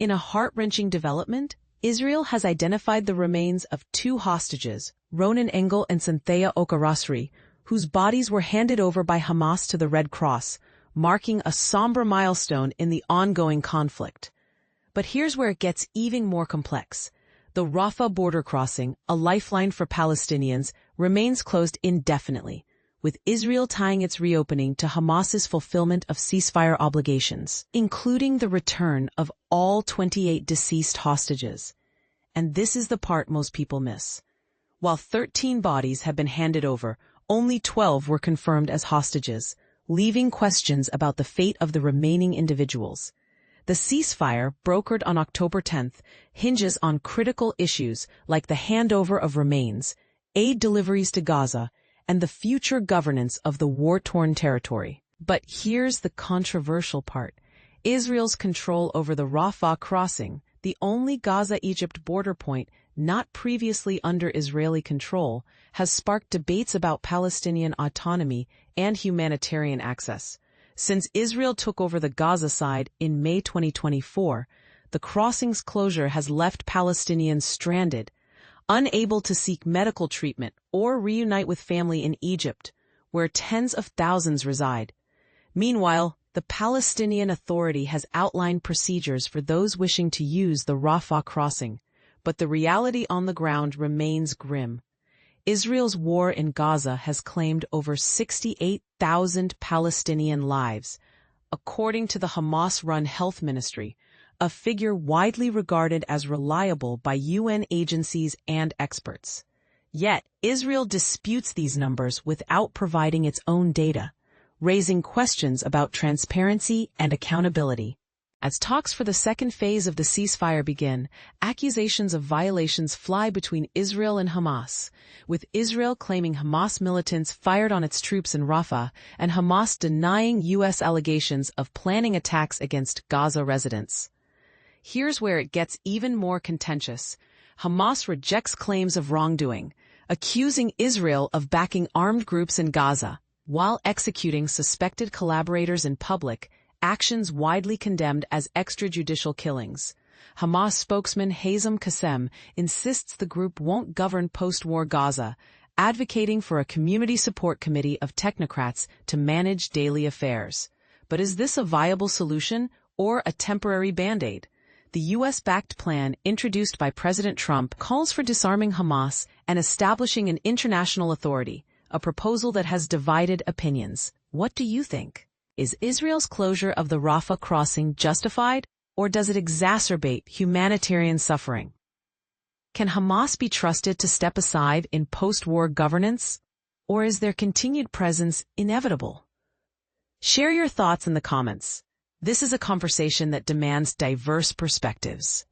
In a heart-wrenching development, Israel has identified the remains of 2 hostages, Ronen Engel and Sonthaya Oakkharasri, whose bodies were handed over by Hamas to the Red Cross, marking a somber milestone in the ongoing conflict. But here's where it gets even more complex. The Rafah border crossing, a lifeline for Palestinians, remains closed indefinitely, with Israel tying its reopening to Hamas's fulfillment of ceasefire obligations, including the return of all 28 deceased hostages. And this is the part most people miss. While 13 bodies have been handed over, only 12 were confirmed as hostages, leaving questions about the fate of the remaining individuals. The ceasefire, brokered on October 10th, hinges on critical issues like the handover of remains, aid deliveries to Gaza, and the future governance of the war-torn territory. But here's the controversial part. Israel's control over the Rafah crossing, the only Gaza-Egypt border point not previously under Israeli control, has sparked debates about Palestinian autonomy and humanitarian access. Since Israel took over the Gaza side in May 2024, the crossing's closure has left Palestinians stranded, unable to seek medical treatment or reunite with family in Egypt, where tens of thousands reside. Meanwhile, the Palestinian Authority has outlined procedures for those wishing to use the Rafah crossing, but the reality on the ground remains grim. Israel's war in Gaza has claimed over 68,000 Palestinian lives, according to the Hamas-run health ministry, a figure widely regarded as reliable by UN agencies and experts. Yet, Israel disputes these numbers without providing its own data, raising questions about transparency and accountability. As talks for the second phase of the ceasefire begin, accusations of violations fly between Israel and Hamas, with Israel claiming Hamas militants fired on its troops in Rafah and Hamas denying U.S. allegations of planning attacks against Gaza residents. Here's where it gets even more contentious. Hamas rejects claims of wrongdoing, accusing Israel of backing armed groups in Gaza, while executing suspected collaborators in public, actions widely condemned as extrajudicial killings. Hamas spokesman Hazem Qassem insists the group won't govern post-war Gaza, advocating for a community support committee of technocrats to manage daily affairs. But is this a viable solution or a temporary band-aid? The U.S.-backed plan introduced by President Trump calls for disarming Hamas and establishing an international authority, a proposal that has divided opinions. What do you think? Is Israel's closure of the Rafah crossing justified, or does it exacerbate humanitarian suffering? Can Hamas be trusted to step aside in post-war governance, or is their continued presence inevitable? Share your thoughts in the comments. This is a conversation that demands diverse perspectives.